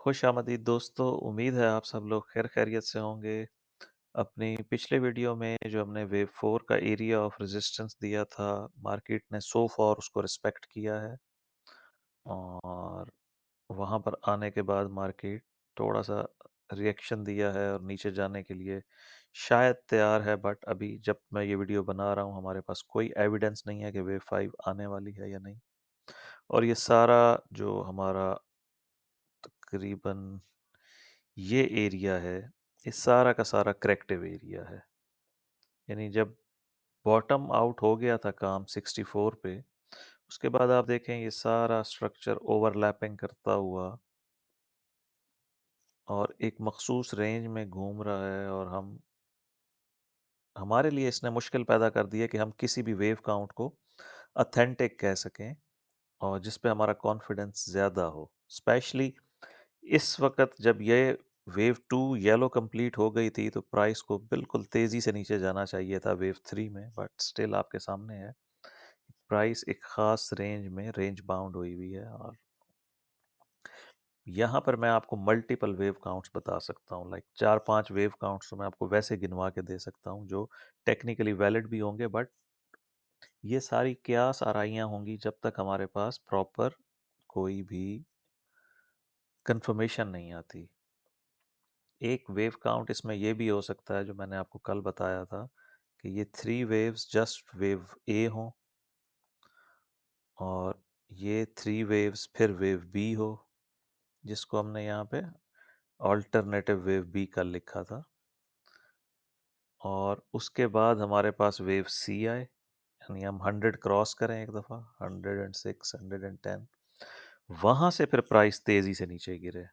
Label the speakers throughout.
Speaker 1: खुशामदीद दोस्तों, उम्मीद है आप सब लोग खैर खैरियत से होंगे। अपनी पिछले वीडियो में जो हमने वेव 4 का एरिया ऑफ रेजिस्टेंस दिया था, मार्केट ने सो फॉर उसको रिस्पेक्ट किया है और वहाँ पर आने के बाद मार्केट थोड़ा सा रिएक्शन दिया है और नीचे जाने के लिए शायद तैयार है। बट अभी जब मैं ये वीडियो बना रहा हूँ हमारे पास कोई एविडेंस नहीं है कि वेव 5 आने वाली है या नहीं। और ये सारा जो हमारा तकरीबन ये एरिया है, ये सारा का सारा करेक्टिव एरिया है। यानी जब बॉटम आउट हो गया था काम 64 पे, उसके बाद आप देखें ये सारा स्ट्रक्चर ओवरलैपिंग करता हुआ और एक मखसूस रेंज में घूम रहा है। और हमारे लिए इसने मुश्किल पैदा कर दी है कि हम किसी भी वेव काउंट को अथेंटिक कह सकें और जिस पे हमारा कॉन्फिडेंस ज़्यादा हो। स्पेशली इस वक्त जब ये वेव 2 येलो कंप्लीट हो गई थी तो प्राइस को बिल्कुल तेज़ी से नीचे जाना चाहिए था वेव 3 में। बट स्टिल आपके सामने है, प्राइस एक ख़ास रेंज में रेंज बाउंड हुई हुई है। और यहाँ पर मैं आपको मल्टीपल वेव काउंट्स बता सकता हूँ, लाइक 4-5 वेव काउंट्स तो मैं आपको वैसे गिनवा के दे सकता हूँ जो टेक्निकली वैलिड भी होंगे। बट ये सारी क्यास आराइयाँ होंगी जब तक हमारे पास प्रॉपर कोई भी कंफर्मेशन नहीं आती। एक वेव काउंट इसमें ये भी हो सकता है जो मैंने आपको कल बताया था कि ये 3 वेव्स जस्ट वेव ए हों और ये 3 वेव्स फिर वेव बी हो, जिसको हमने यहाँ पे ऑल्टरनेटिव वेव बी का लिखा था। और उसके बाद हमारे पास वेव सी आए, यानी हम 100 क्रॉस करें एक दफ़ा, 106, 110, वहाँ से फिर प्राइस तेज़ी से नीचे गिरे।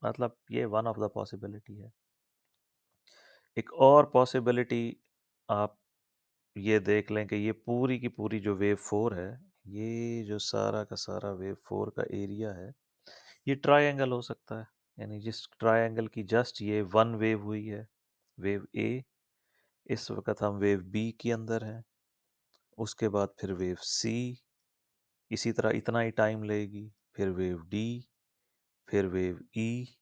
Speaker 1: मतलब ये वन ऑफ द पॉसिबिलिटी है। एक और पॉसिबिलिटी आप ये देख लें कि ये पूरी की पूरी जो वेव 4 है, ये जो सारा का सारा वेव 4 का एरिया है, ये ट्रायंगल हो सकता है। यानी जिस ट्रायंगल की जस्ट ये वन वेव हुई है, वेव ए, इस वक्त हम वेव बी के अंदर हैं। उसके बाद फिर वेव सी इसी तरह इतना ही टाइम लेगी, फिर वेव डी, फिर वेव ई,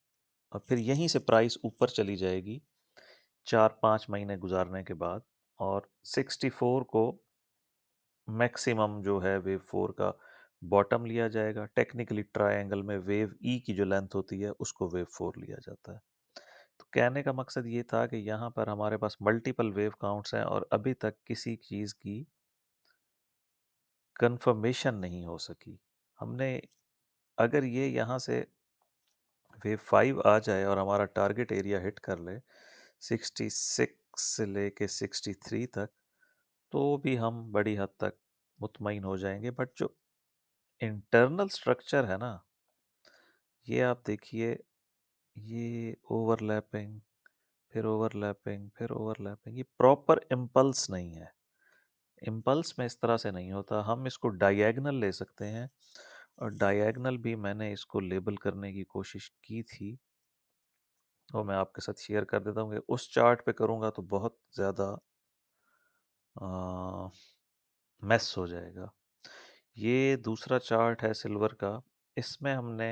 Speaker 1: और फिर यहीं से प्राइस ऊपर चली जाएगी 4-5 महीने गुजारने के बाद। और 64 को मैक्सिमम जो है वेव 4 का बॉटम लिया जाएगा। टेक्निकली ट्रायंगल में वेव ई की जो लेंथ होती है उसको वेव 4 लिया जाता है। तो कहने का मकसद ये था कि यहाँ पर हमारे पास मल्टीपल वेव काउंट्स हैं और अभी तक किसी चीज़ की कंफर्मेशन नहीं हो सकी। हमने अगर ये यहाँ से वेव 5 आ जाए और हमारा टारगेट एरिया हिट कर ले 66 से लेके 63 तक, तो भी हम बड़ी हद तक मुतमईन हो जाएंगे। बट जो इंटरनल स्ट्रक्चर है ना, ये आप देखिए, ये ओवरलैपिंग, फिर ओवरलैपिंग, फिर ओवरलैपिंग, ये प्रॉपर इम्पल्स नहीं है। इम्पल्स में इस तरह से नहीं होता। हम इसको डायगोनल ले सकते हैं और डायगोनल भी मैंने इसको लेबल करने की कोशिश की थी, और मैं आपके साथ शेयर कर देता हूँ कि उस चार्ट पे करूँगा तो बहुत ज़्यादा मैस हो जाएगा। ये दूसरा चार्ट है सिल्वर का, इसमें हमने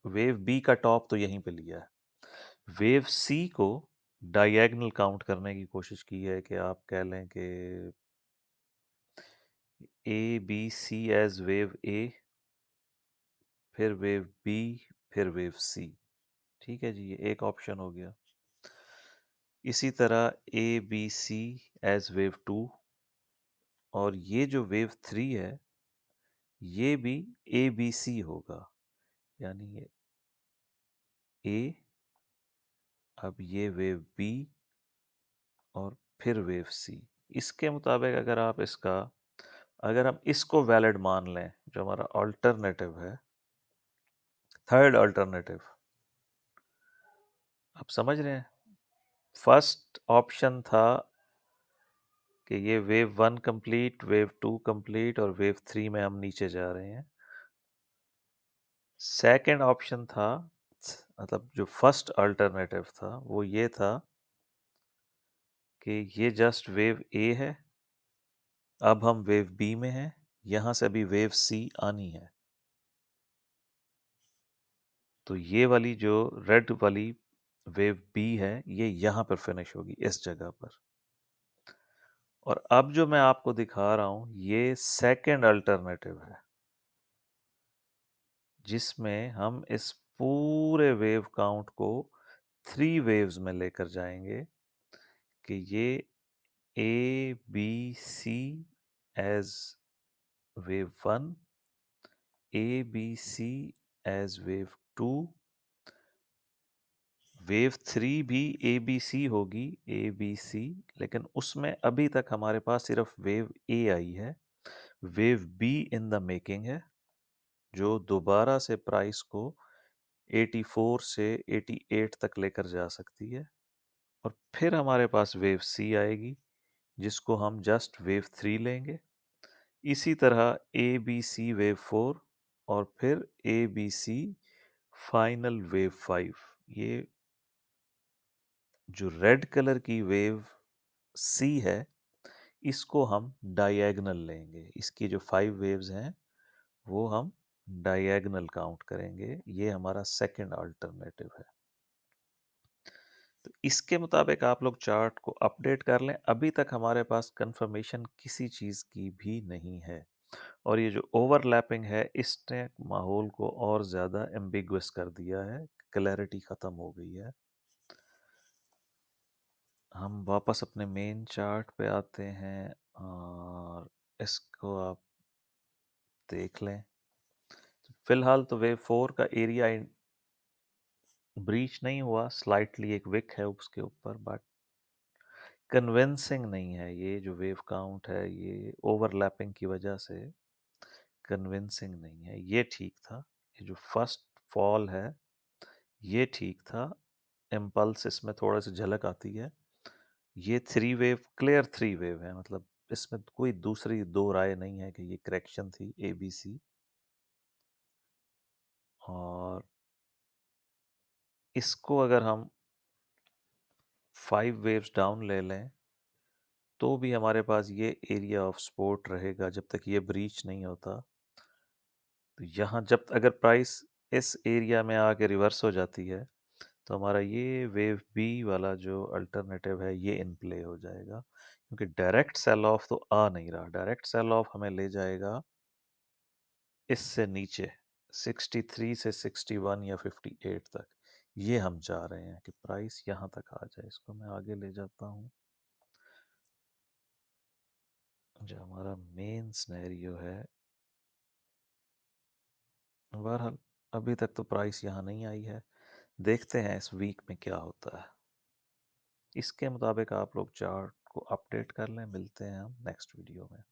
Speaker 1: वेव बी का टॉप तो यहीं पे लिया है। वेव सी को डायगोनल काउंट करने की कोशिश की है कि आप कह लें कि A B C as wave A, फिर वेव बी, फिर वेव सी। ठीक है जी, ये एक ऑप्शन हो गया। इसी तरह A B C as wave 2, और ये जो वेव 3 है ये भी ए बी सी होगा, यानी ये ए, अब ये वेव बी और फिर वेव सी। इसके मुताबिक अगर हम इसको वैलिड मान लें, जो हमारा अल्टरनेटिव है, थर्ड अल्टरनेटिव, आप समझ रहे हैं। फर्स्ट ऑप्शन था कि ये वेव 1 कंप्लीट, वेव 2 कंप्लीट और वेव 3 में हम नीचे जा रहे हैं। सेकंड ऑप्शन था, मतलब जो फर्स्ट अल्टरनेटिव था वो ये था कि ये जस्ट वेव ए है, अब हम वेव बी में हैं, यहाँ से अभी वेव सी आनी है। तो ये वाली जो रेड वाली वेव बी है, ये यहाँ पर फिनिश होगी इस जगह पर। और अब जो मैं आपको दिखा रहा हूं, ये सेकंड अल्टरनेटिव है, जिसमें हम इस पूरे वेव काउंट को 3 वेव्स में लेकर जाएंगे कि ये A B C as wave 1, A B C as wave 2, wave 3 भी ए बी सी होगी, ए बी सी, लेकिन उसमें अभी तक हमारे पास सिर्फ वेव ए आई है। Wave be in the making है, जो दोबारा से प्राइस को 84 से 88 तक लेकर जा सकती है। और फिर हमारे पास वेव सी आएगी, जिसको हम जस्ट वेव 3 लेंगे। इसी तरह ए बी सी वेव 4, और फिर A B C final wave 5। ये जो रेड कलर की वेव सी है, इसको हम डायगोनल लेंगे। इसकी जो 5 वेव्स हैं, वो हम डायगोनल काउंट करेंगे। ये हमारा सेकंड अल्टरनेटिव है। तो इसके मुताबिक आप लोग चार्ट को अपडेट कर लें। अभी तक हमारे पास कंफर्मेशन किसी चीज़ की भी नहीं है, और ये जो ओवरलैपिंग है, इसने माहौल को और ज़्यादा एम्बिगुअस कर दिया है, क्लैरिटी ख़त्म हो गई है। हम वापस अपने मेन चार्ट पे आते हैं और इसको आप देख लें। फिलहाल तो वेव 4 का एरिया ब्रीच नहीं हुआ, स्लाइटली एक विक है उसके ऊपर, बट कन्विंसिंग नहीं है। ये जो वेव काउंट है, ये ओवरलैपिंग की वजह से कन्विंसिंग नहीं है। ये ठीक था, ये जो फर्स्ट फॉल है ये ठीक था, इम्पल्स इसमें थोड़ा सी झलक आती है। ये 3 वेव क्लियर 3 वेव है, मतलब इसमें कोई दूसरी दो राय नहीं है कि ये करेक्शन थी ए बी सी। और इसको अगर हम 5 वेव्स डाउन ले लें, तो भी हमारे पास ये एरिया ऑफ सपोर्ट रहेगा जब तक ये ब्रीच नहीं होता। तो यहाँ जब अगर प्राइस इस एरिया में आके रिवर्स हो जाती है, तो हमारा ये वेव बी वाला जो अल्टरनेटिव है, ये इन प्ले हो जाएगा, क्योंकि डायरेक्ट सेल ऑफ तो आ नहीं रहा। डायरेक्ट सेल ऑफ हमें ले जाएगा इससे नीचे 63 से 61 या 58 तक। ये हम चाह रहे हैं कि प्राइस यहाँ तक आ जाए। इसको मैं आगे ले जाता हूँ। जो हमारा मेन सिनेरियो है, बहरहाल अभी तक तो प्राइस यहाँ नहीं आई है। देखते हैं इस वीक में क्या होता है। इसके मुताबिक आप लोग चार्ट को अपडेट कर लें। मिलते हैं हम नेक्स्ट वीडियो में।